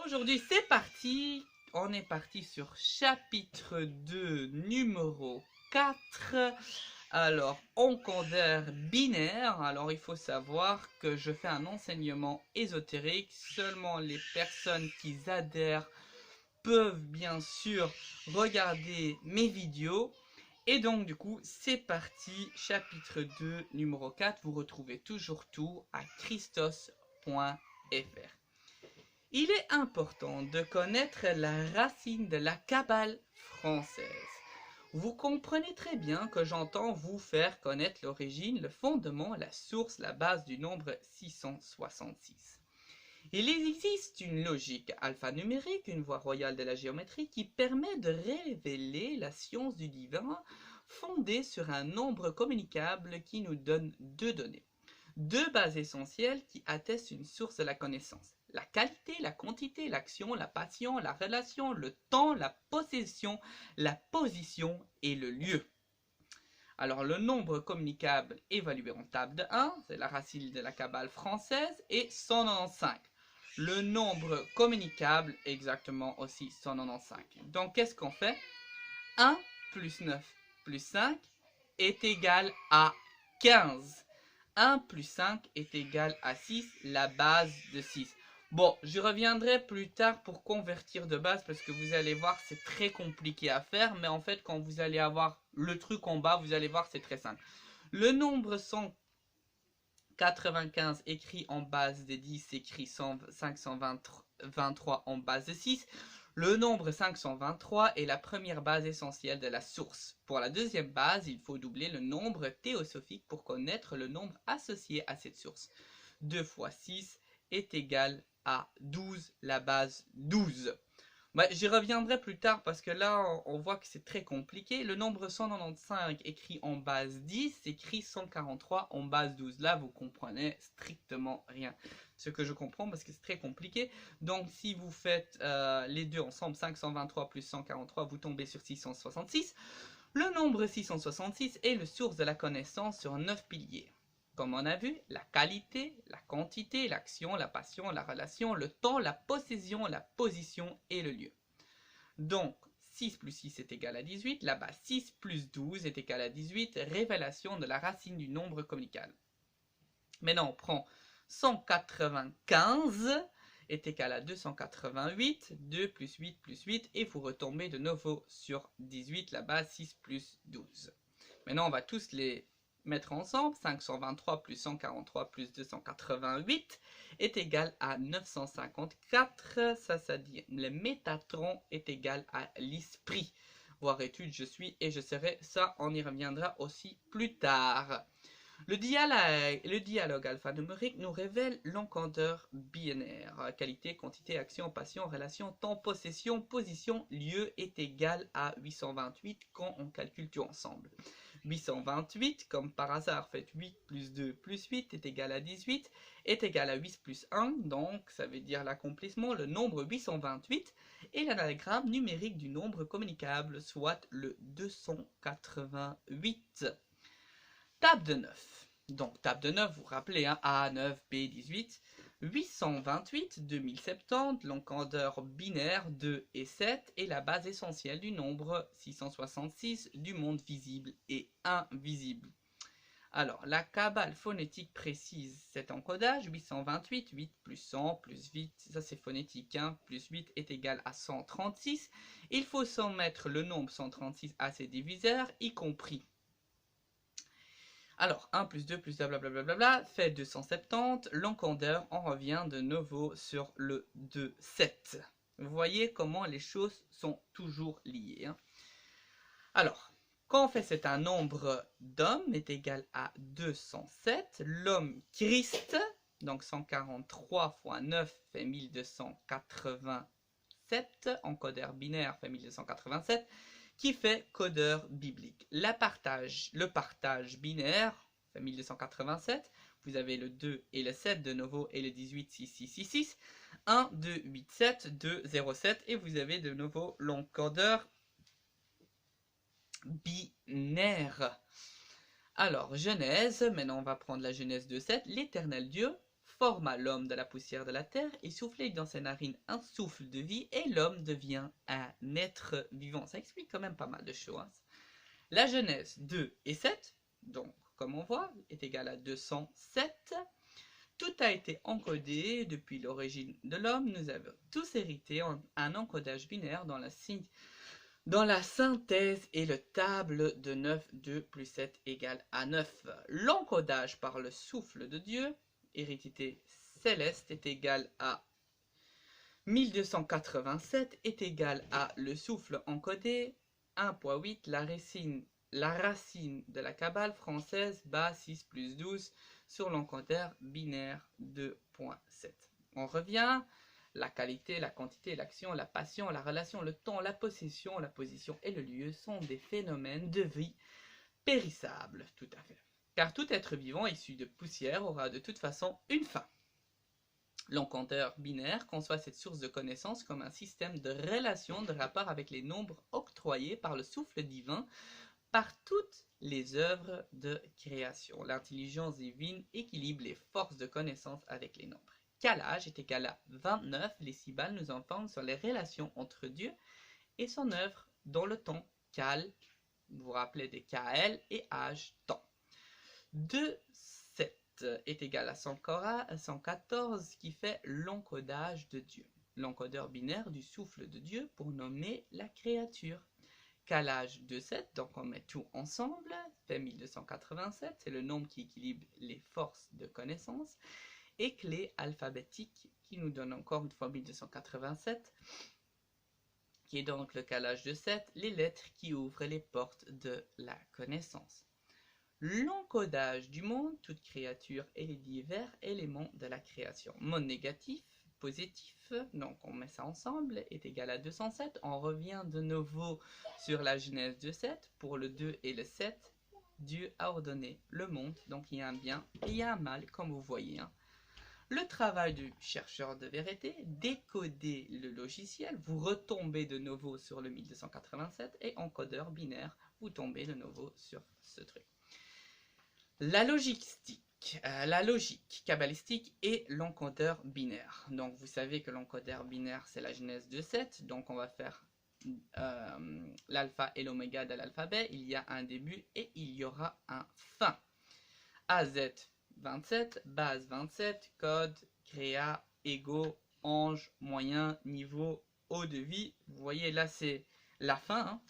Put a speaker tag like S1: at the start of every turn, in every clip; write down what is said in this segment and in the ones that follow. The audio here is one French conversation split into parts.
S1: Aujourd'hui, c'est parti. On est parti sur chapitre 2, numéro 4. Alors, encodeur binaire. Alors, il faut savoir que je fais un enseignement ésotérique. Seulement les personnes qui adhèrent peuvent bien sûr regarder mes vidéos. Et donc, du coup, c'est parti. Chapitre 2, numéro 4. Vous retrouvez toujours tout à christos.fr. Il est important de connaître la racine de la Kabbale française. Vous comprenez très bien que j'entends vous faire connaître l'origine, le fondement, la source, la base du nombre 666. Il existe une logique alphanumérique, une voie royale de la géométrie qui permet de révéler la science du divin fondée sur un nombre communicable qui nous donne deux données. Deux bases essentielles qui attestent une source de la connaissance. La qualité, la quantité, l'action, la passion, la relation, le temps, la possession, la position et le lieu. Alors le nombre communicable évalué en table de 1, c'est la racine de la Kabbale française, et 195. Le nombre communicable, exactement aussi 195. Donc qu'est-ce qu'on fait? 1 plus 9 plus 5 est égal à 15. 1 plus 5 est égal à 6, la base de 6. Bon, je reviendrai plus tard pour convertir de base parce que vous allez voir, c'est très compliqué à faire. Mais en fait, quand vous allez avoir le truc en bas, vous allez voir, c'est très simple. Le nombre 195 écrit en base de 10, écrit 523 en base de 6. Le nombre 523 est la première base essentielle de la source. Pour la deuxième base, il faut doubler le nombre théosophique pour connaître le nombre associé à cette source. 2 fois 6 est égal à 12, la base 12. J'y reviendrai plus tard parce que là, on voit que c'est très compliqué. Le nombre 195 écrit en base 10, écrit 143 en base 12. Là, vous comprenez strictement rien. Ce que je comprends parce que c'est très compliqué. Donc, si vous faites les deux ensemble, 523 plus 143, vous tombez sur 666. Le nombre 666 est le source de la connaissance sur 9 piliers. Comme on a vu, la qualité, la quantité, l'action, la passion, la relation, le temps, la possession, la position et le lieu. Donc, 6 plus 6 est égal à 18, là-bas 6 plus 12 est égal à 18, révélation de la racine du nombre communicable. Maintenant, on prend 195 est égal à 288, 2 plus 8 plus 8, et vous retombez de nouveau sur 18, là-bas 6 plus 12. Maintenant, on va tous les mettre ensemble. 523 plus 143 plus 288 est égal à 954. Ça dit le Métatron est égal à l'esprit. Voir étude, je suis et je serai. Ça, on y reviendra aussi plus tard. Le dialogue alphanumérique nous révèle l'encodeur binaire. Qualité, quantité, action, passion, relation, temps, possession, position, lieu est égal à 828 quand on calcule tout ensemble. 828, comme par hasard, faites 8 plus 2 plus 8 est égal à 18, est égal à 8 plus 1, donc ça veut dire l'accomplissement, le nombre 828, et l'anagramme numérique du nombre communicable, soit le 288. Table de 9. Donc, table de 9, vous vous rappelez, hein, A9, B18, 828, 2070, l'encodeur binaire 2 et 7 est la base essentielle du nombre 666 du monde visible et invisible. Alors, la Kabbale phonétique précise cet encodage, 828, 8 plus 100 plus 8, ça c'est phonétique, hein, plus 8 est égal à 136. Il faut soumettre le nombre 136 à ses diviseurs, y compris. Alors, 1 plus 2 plus blablabla fait 270. L'encodeur, on revient de nouveau sur le 2, 7. Vous voyez comment les choses sont toujours liées. Hein. Alors, quand on fait c'est un nombre d'hommes est égal à 207. L'homme Christ, donc 143 fois 9 fait 1287. Encodeur binaire fait 1287. Qui fait codeur biblique. Le partage binaire fait 1287. Vous avez le 2 et le 7 de nouveau et le 18, 6, 6, 6, 6. 1, 2, 8, 7, 2, 0, 7. Et vous avez de nouveau l'encodeur binaire. Alors, Genèse, maintenant on va prendre la Genèse de 7. L'Éternel Dieu forma l'homme de la poussière de la terre et souffla dans ses narines un souffle de vie et l'homme devient un être vivant. Ça explique quand même pas mal de choses. La Genèse 2 et 7, donc comme on voit, est égale à 207. Tout a été encodé depuis l'origine de l'homme. Nous avons tous hérité un encodage binaire dans la synthèse et le table de 9, 2 plus 7 égale à 9. L'encodage par le souffle de Dieu, hérédité céleste, est égal à 1287, est égal à le souffle encodé, 1.8, la racine de la Kabbale française, bas 6 plus 12, sur l'encodeur binaire 2.7. On revient. La qualité, la quantité, l'action, la passion, la relation, le temps, la possession, la position et le lieu sont des phénomènes de vie périssables, tout à fait. Car tout être vivant issu de poussière aura de toute façon une fin. L'encodeur binaire conçoit cette source de connaissance comme un système de relations de rapport avec les nombres octroyés par le souffle divin par toutes les œuvres de création. L'intelligence divine équilibre les forces de connaissance avec les nombres. Calage est égal à 29. Les Sibales nous informent sur les relations entre Dieu et son œuvre dans le temps. Cal, vous vous rappelez des KL et âge, temps. 2, 7 est égal à 114 qui fait l'encodage de Dieu. L'encodeur binaire du souffle de Dieu pour nommer la créature. Calage de 7, donc on met tout ensemble, fait 1287, c'est le nombre qui équilibre les forces de connaissance. Et clé alphabétique qui nous donne encore une fois 1287, qui est donc le calage de 7, les lettres qui ouvrent les portes de la connaissance. L'encodage du monde, toute créature et les divers éléments de la création. Monde négatif, positif, donc on met ça ensemble, est égal à 207. On revient de nouveau sur la Genèse de 7. Pour le 2 et le 7, Dieu a ordonné le monde, donc il y a un bien et il y a un mal, comme vous voyez. Le travail du chercheur de vérité, décoder le logiciel, vous retombez de nouveau sur le 1287 et encodeur binaire, vous tombez de nouveau sur ce truc. La logistique kabbalistique et l'encodeur binaire. Donc vous savez que l'encodeur binaire c'est la Genèse de 7, donc on va faire l'alpha et l'oméga de l'alphabet, il y a un début et il y aura un fin. AZ 27, base 27, code, créa, ego, ange, moyen, niveau, eau de vie. Vous voyez là c'est la fin. Hein.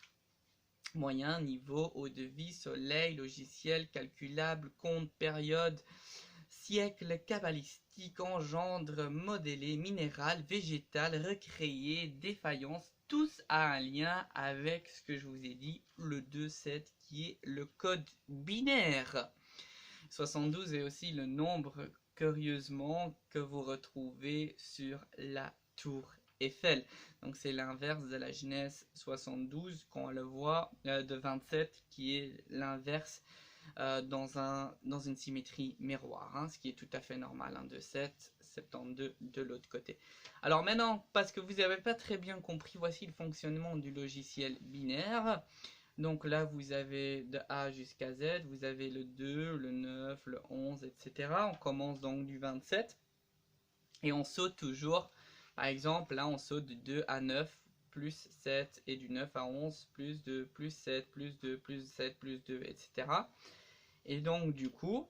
S1: Moyen, niveau, eau de vie, soleil, logiciel, calculable, compte, période, siècle, kabbalistique, engendre, modélé, minéral, végétal, recréé, défaillance. Tous a un lien avec ce que je vous ai dit, le 2-7 qui est le code binaire. 72 est aussi le nombre, curieusement, que vous retrouvez sur la tour Eiffel. Donc c'est l'inverse de la Genèse 72, qu'on le voit, de 27, qui est l'inverse dans une symétrie miroir, hein, ce qui est tout à fait normal, hein, de 7, 72 de l'autre côté. Alors maintenant, parce que vous n'avez pas très bien compris, voici le fonctionnement du logiciel binaire. Donc là, vous avez de A jusqu'à Z, vous avez le 2, le 9, le 11, etc. On commence donc du 27 et on saute toujours. Par exemple, là, on saute du 2 à 9, plus 7, et du 9 à 11, plus 2, plus 7, plus 2, plus 7, plus 2, etc. Et donc, du coup,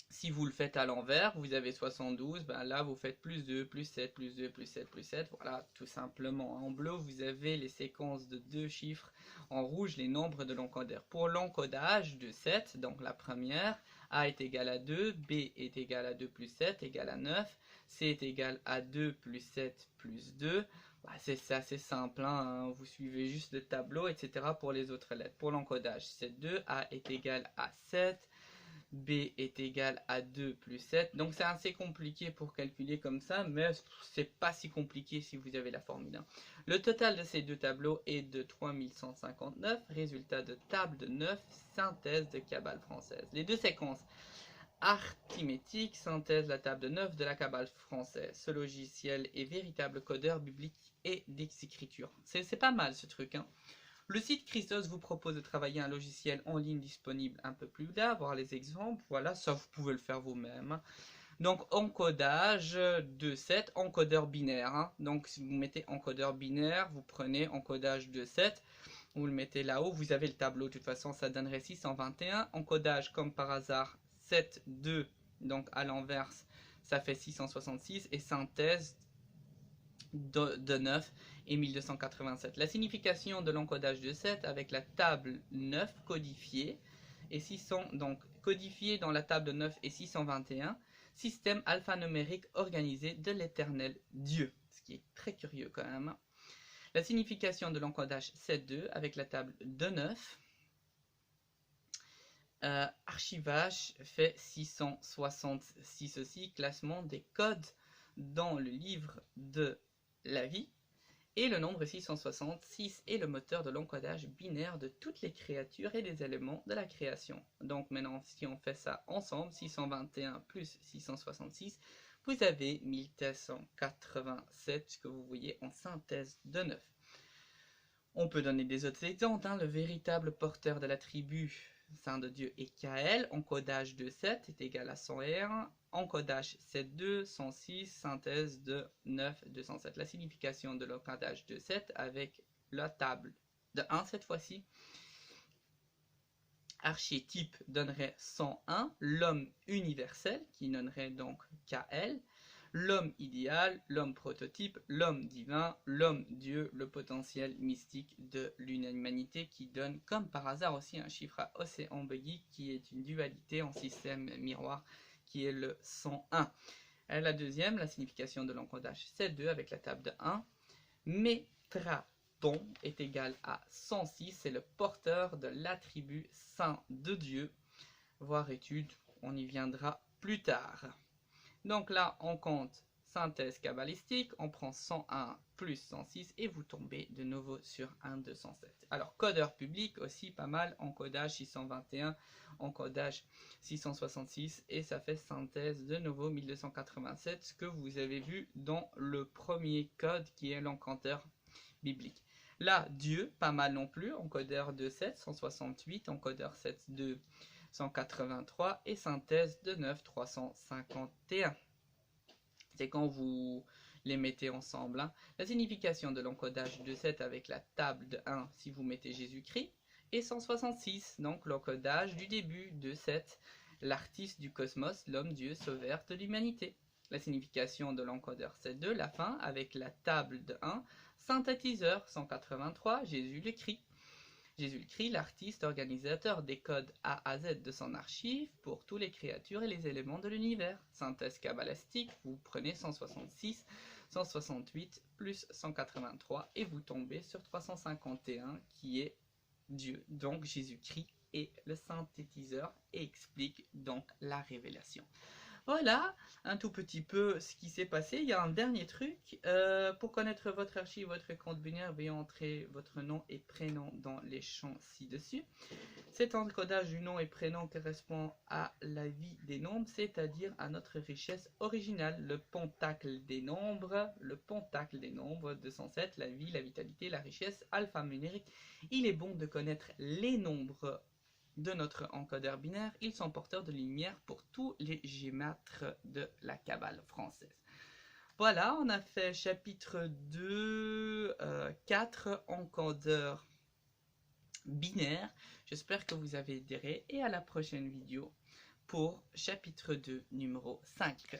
S1: si vous le faites à l'envers, vous avez 72, ben là vous faites plus 2, plus 7, plus 2, plus 7, plus 7, voilà, tout simplement. En bleu, vous avez les séquences de 2 chiffres, en rouge, les nombres de l'encodeur. Pour l'encodage de 7, donc la première, A est égal à 2, B est égal à 2 plus 7, égal à 9, C est égal à 2 plus 7 plus 2, bah, c'est assez simple, hein, vous suivez juste le tableau, etc. pour les autres lettres. Pour l'encodage, c'est 2, A est égal à 7, B est égal à 2 plus 7. Donc c'est assez compliqué pour calculer comme ça, mais c'est pas si compliqué si vous avez la formule. Hein. Le total de ces deux tableaux est de 3159, résultat de table de 9, synthèse de Kabbale française. Les deux séquences arithmétique, synthèse la table de 9 de la Kabbale française. Ce logiciel est véritable codeur biblique et d'écriture. C'est pas mal ce truc, hein. Le site Christos vous propose de travailler un logiciel en ligne disponible un peu plus tard, voir les exemples. Voilà, ça vous pouvez le faire vous-même. Donc encodage 2,7, encodeur binaire. Hein. Donc si vous mettez encodeur binaire, vous prenez encodage 2,7, vous le mettez là-haut, vous avez le tableau, de toute façon ça donnerait 621. Encodage comme par hasard 7,2, donc à l'inverse, ça fait 666, et synthèse de 9 et 1287. La signification de l'encodage de 7 avec la table 9 codifiée et 600, donc codifiée dans la table 9 et 621, système alphanumérique organisé de l'éternel Dieu, ce qui est très curieux quand même. La signification de l'encodage 7.2 avec la table de 9, archivage fait 666 aussi, classement des codes dans le livre de la vie, et le nombre 666 est le moteur de l'encodage binaire de toutes les créatures et les éléments de la création. Donc maintenant, si on fait ça ensemble, 621 plus 666, vous avez 1487, ce que vous voyez en synthèse de 9. On peut donner des autres exemples, hein. Le véritable porteur de l'attribut Saint de Dieu est KL, encodage de 7 est égal à 101, encodage 7.2, 106, synthèse de 9, 207. La signification de l'encodage de 7 avec la table de 1 cette fois-ci. Archétype donnerait 101, l'homme universel qui donnerait donc KL, l'homme idéal, l'homme prototype, l'homme divin, l'homme Dieu, le potentiel mystique de l'humanité qui donne comme par hasard aussi un chiffre à océan buggy qui est une dualité en système miroir qui est le 101. La deuxième, la signification de l'encodage 7.2 avec la table de 1, Métraton est égal à 106, c'est le porteur de l'attribut saint de Dieu, voir étude, on y viendra plus tard. Donc là, on compte synthèse kabbalistique, on prend 101 plus 106 et vous tombez de nouveau sur un 207. Alors, codeur public aussi pas mal, encodage 621, encodage 666 et ça fait synthèse de nouveau 1287, ce que vous avez vu dans le premier code qui est l'encanteur biblique. Là, Dieu, pas mal non plus, encodeur 2.7, 168, encodeur 7.2, 183 et synthèse de 9, 351. C'est quand vous les mettez ensemble. Hein. La signification de l'encodage de 7 avec la table de 1 si vous mettez Jésus-Christ et 166, donc l'encodage du début de 7, l'artiste du cosmos, l'homme Dieu sauveur de l'humanité. La signification de l'encodeur 7.2, la fin avec la table de 1, synthétiseur 183, Jésus le Christ. Jésus le Christ, l'artiste organisateur des codes A à Z de son archive pour toutes les créatures et les éléments de l'univers. Synthèse cabbalastique, vous prenez 166, 168 plus 183 et vous tombez sur 351 qui est Dieu, donc Jésus-Christ est le synthétiseur et explique donc la révélation. Voilà un tout petit peu ce qui s'est passé. Il y a un dernier truc. Pour connaître votre archive, votre compte binaire, veuillez entrer votre nom et prénom dans les champs ci-dessus. Cet encodage du nom et prénom correspond à la vie des nombres, c'est-à-dire à notre richesse originale, le pentacle des nombres, 207, la vie, la vitalité, la richesse alphanumérique. Il est bon de connaître les nombres de notre encodeur binaire, ils sont porteurs de lumière pour tous les gématres de la Kabbale française. Voilà, on a fait chapitre 2, 4 encodeurs binaires. J'espère que vous avez adhéré et à la prochaine vidéo pour chapitre 2, numéro 5.